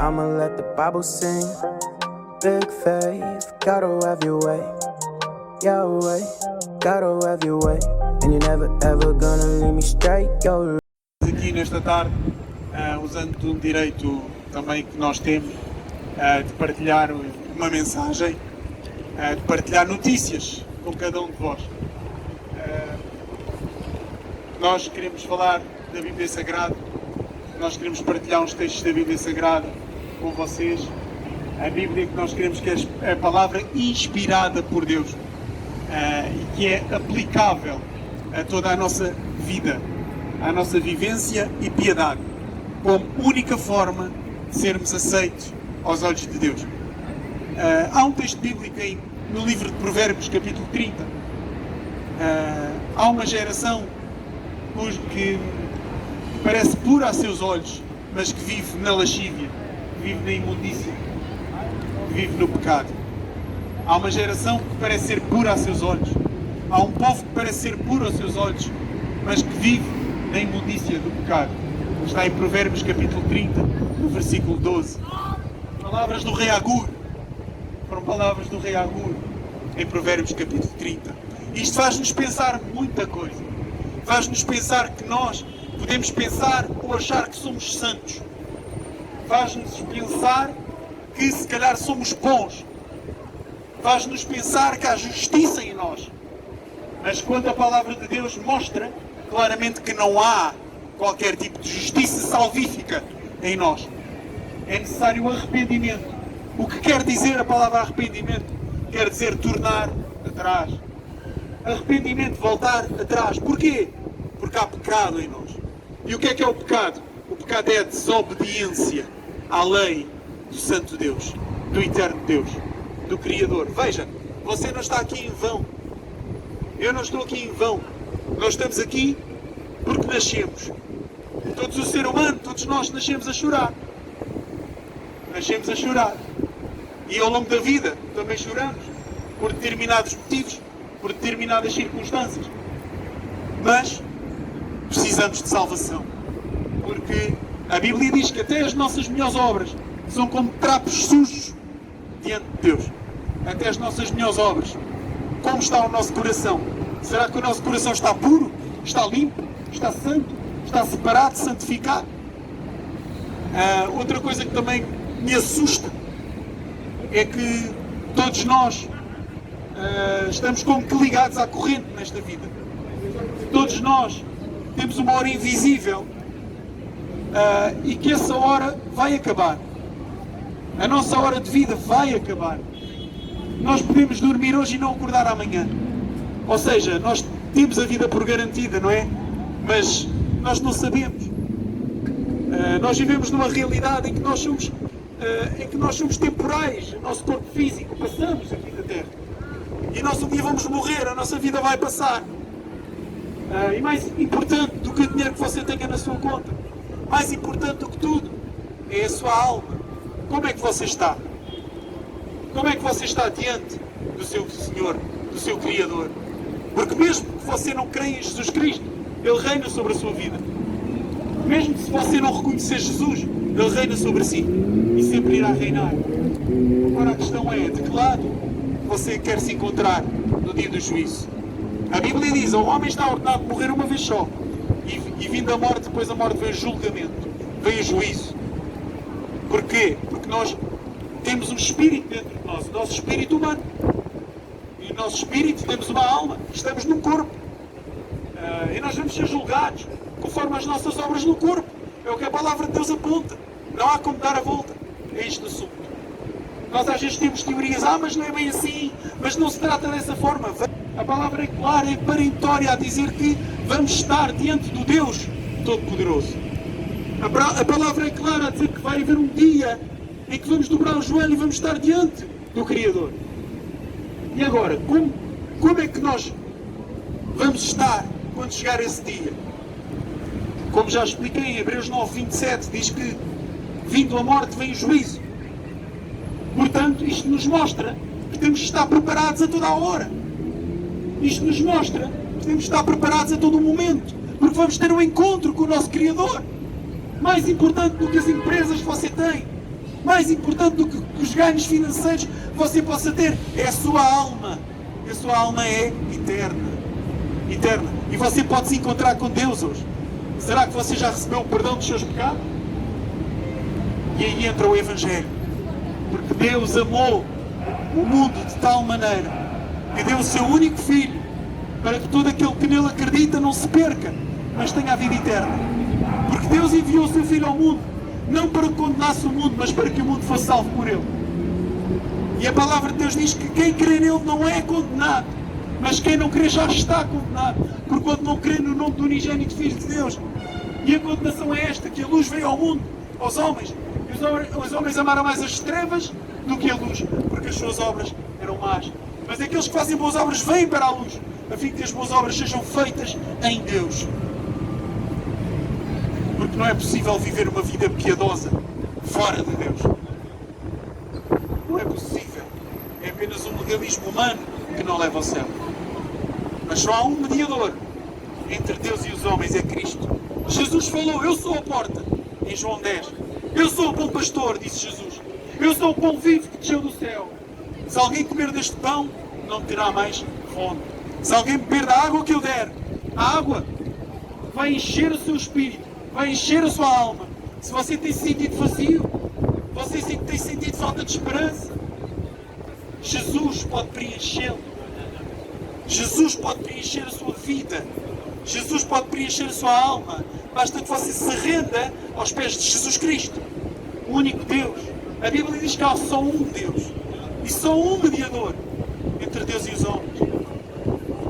I'ma let the Bible sing. Big faith, gotta have your way. Your way, gotta have your way. And you're never ever gonna leave me straight. Your Aqui nesta tarde, usando um direito também que nós temos de partilhar uma mensagem, de partilhar notícias com cada um de vós. Nós queremos falar da Bíblia Sagrada, nós queremos partilhar uns textos da Bíblia Sagrada com vocês. A Bíblia que nós queremos que é a palavra inspirada por Deus e que é aplicável a toda a nossa vida, à nossa vivência e piedade, como única forma de sermos aceitos aos olhos de Deus. Há um texto bíblico no livro de Provérbios, capítulo 30. Há uma geração que parece pura a seus olhos, mas que vive na lascívia, que vive na imundícia, que vive no pecado. Há uma geração que parece ser pura a seus olhos. Há um povo que parece ser puro aos seus olhos, mas que vive na imundícia do pecado. Está em Provérbios capítulo 30, no versículo 12. Palavras do rei Agur. Foram palavras do rei Agur em Provérbios capítulo 30. Isto faz-nos pensar muita coisa. Faz-nos pensar que nós podemos pensar ou achar que somos santos. Faz-nos pensar que se calhar somos bons. Faz-nos pensar que há justiça em nós. Mas quando a palavra de Deus mostra claramente que não há qualquer tipo de justiça salvífica em nós. É necessário arrependimento. O que quer dizer a palavra arrependimento? Quer dizer tornar atrás. Arrependimento, voltar atrás. Porquê? Porque há pecado em nós. E o que é o pecado? O pecado é a desobediência à lei do Santo Deus, do Eterno Deus, do Criador. Veja, você não está aqui em vão. Eu não estou aqui em vão. Nós estamos aqui porque nascemos. Todos os seres humanos, todos nós nascemos a chorar. Nascemos a chorar. E ao longo da vida também choramos. Por determinados motivos, por determinadas circunstâncias. Mas precisamos de salvação. Porque a Bíblia diz que até as nossas melhores obras são como trapos sujos diante de Deus. Até as nossas melhores obras. Como está o nosso coração? Será que o nosso coração está puro? Está limpo? Está santo? Está separado, santificado? Outra coisa que também me assusta é que todos nós estamos como que ligados à corrente nesta vida. Todos nós temos uma hora invisível e que essa hora vai acabar. A nossa hora de vida vai acabar. Nós podemos dormir hoje e não acordar amanhã. Ou seja, nós temos a vida por garantida, não é? Mas nós não sabemos. Nós vivemos numa realidade em que nós somos temporais. O nosso corpo físico, passamos aqui na Terra. E nós um dia vamos morrer, a nossa vida vai passar. E mais importante do que o dinheiro que você tenha na sua conta, mais importante do que tudo, é a sua alma. Como é que você está? Como é que você está diante do seu Senhor, do seu Criador? Porque mesmo que você não creia em Jesus Cristo, Ele reina sobre a sua vida. Mesmo que se você não reconhecer Jesus, Ele reina sobre si e sempre irá reinar. Agora a questão é, de que lado você quer se encontrar no dia do juízo? A Bíblia diz, o homem está ordenado de morrer uma vez só. E vindo a morte, depois a morte vem o julgamento, vem o juízo. Porquê? Porque nós temos um espírito dentro de nós, o nosso espírito humano. E o nosso espírito, temos uma alma, estamos num corpo. E nós vamos ser julgados conforme as nossas obras no corpo. É o que a palavra de Deus aponta. Não há como dar a volta a este assunto. Nós às vezes temos teorias, mas não é bem assim, mas não se trata dessa forma. A palavra é clara, é perentória a dizer que vamos estar diante do Deus Todo-Poderoso. A palavra é clara a dizer que vai haver um dia em que vamos dobrar o joelho e vamos estar diante do Criador. E agora, como é que nós vamos estar quando chegar esse dia? Como já expliquei em Hebreus 9:27, diz que vindo a morte vem o juízo. Portanto, isto nos mostra que temos de estar preparados a toda a hora. Isto nos mostra que temos de estar preparados a todo o momento, porque vamos ter um encontro com o nosso Criador. Mais importante do que as empresas que você tem, Mais importante do que os ganhos financeiros que você possa ter é a sua alma. A sua alma é eterna. Eterna. E você pode se encontrar com Deus hoje. Será que você já recebeu o perdão dos seus pecados? E aí entra o Evangelho. Porque Deus amou o mundo de tal maneira que deu o seu único Filho para que todo aquele que nele acredita não se perca, mas tenha a vida eterna. Porque Deus enviou o seu Filho ao mundo, não para que condenasse o mundo, mas para que o mundo fosse salvo por ele. E a palavra de Deus diz que quem crê nele não é condenado, mas quem não crê já está condenado, por quanto não crê no nome do unigênito Filho de Deus. E a condenação é esta, que a luz veio ao mundo, aos homens, e os homens amaram mais as trevas do que a luz, porque as suas obras eram más. Mas aqueles que fazem boas obras vêm para a luz, a fim que as boas obras sejam feitas em Deus. Porque não é possível viver uma vida piedosa fora de Deus. Não é possível. É apenas um legalismo humano que não leva ao céu. Mas só há um mediador entre Deus e os homens, é Cristo. Jesus falou, eu sou a porta, em João 10. Eu sou o bom pastor, disse Jesus. Eu sou o pão vivo que desceu do céu. Se alguém comer deste pão, não terá mais fome. Se alguém beber da água que eu der, a água vai encher o seu espírito, vai encher a sua alma. Se você tem sentido vazio, você tem sentido falta de esperança, Jesus pode preenchê-lo. Jesus pode preencher a sua vida. Jesus pode preencher a sua alma. Basta que você se renda aos pés de Jesus Cristo, o único Deus. A Bíblia diz que há só um Deus e só um mediador entre Deus e os homens.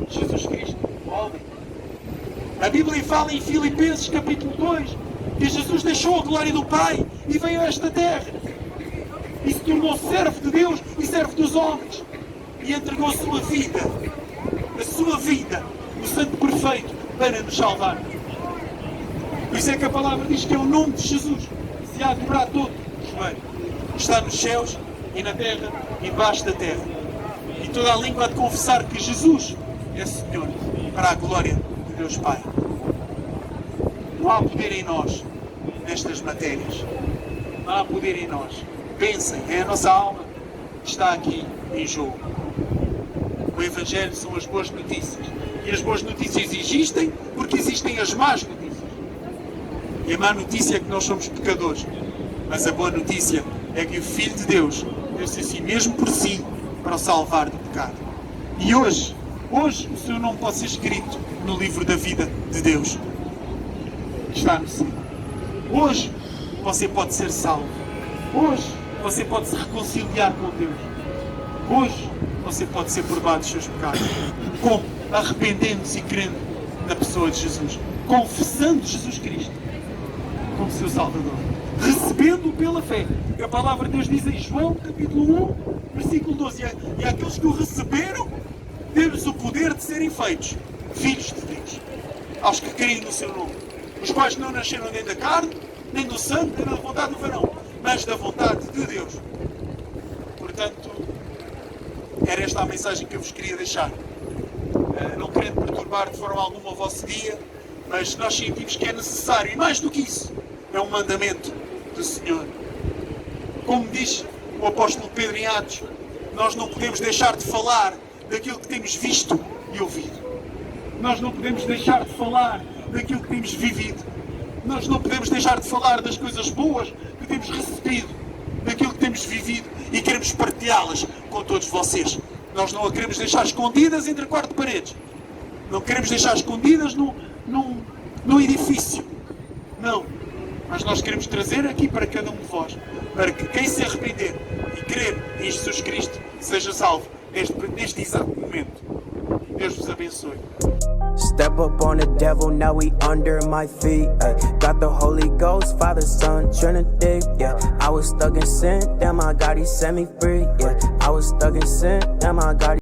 Jesus Cristo, o homem. A Bíblia fala em Filipenses capítulo 2 que Jesus deixou a glória do Pai e veio a esta terra e se tornou servo de Deus e servo dos homens e entregou a sua vida, o sangue perfeito para nos salvar. Por isso é que a palavra diz que é o nome de Jesus se há de dobrar todo o joelho. Está nos céus e na terra e debaixo da terra. E toda a língua há de confessar que Jesus é Senhor, para a glória de Deus Pai. Não há poder em nós nestas matérias. Não há poder em nós. Pensem, é a nossa alma que está aqui em jogo. O Evangelho são as boas notícias. E as boas notícias existem porque existem as más notícias. E a má notícia é que nós somos pecadores. Mas a boa notícia é que o Filho de Deus deu-se a si mesmo por si para o salvar do pecado. E hoje o seu nome pode ser escrito no livro da vida de Deus. Está no céu. Hoje você pode ser salvo. Hoje você pode se reconciliar com Deus. Hoje você pode ser perdoado dos seus pecados. Como? Arrependendo-se e crendo na pessoa de Jesus. Confessando Jesus Cristo como seu Salvador. Recebendo-o pela fé. A palavra de Deus diz em João, capítulo 1, versículo 12. E aqueles que o receberam, deu-lhes o poder de serem feitos filhos de Deus. Aos que creem no seu nome. Os quais não nasceram nem da carne, nem do sangue, nem da vontade do varão, mas da vontade de Deus. Portanto, era esta a mensagem que eu vos queria deixar. Não querendo perturbar de forma alguma o vosso dia, mas nós sentimos que é necessário, e mais do que isso, é um mandamento do Senhor. Como diz o apóstolo Pedro em Atos, nós não podemos deixar de falar daquilo que temos visto e ouvido. Nós não podemos deixar de falar daquilo que temos vivido. Nós não podemos deixar de falar das coisas boas que temos recebido, daquilo que temos vivido e queremos partilhá-las com todos vocês. Nós não a queremos deixar escondidas entre quatro paredes. Não queremos deixar escondidas num edifício. Não. Mas nós queremos trazer aqui para cada um de vós, para que quem se arrepender e crer em Jesus Cristo seja salvo neste exato momento. Deus vos abençoe. Step up on the devil, now we under my feet. Got the Holy Ghost, Father, Son, Trinity. Yeah, I was stuck in sin, damn, I got He set me free. Yeah, I was stuck in sin, damn, I got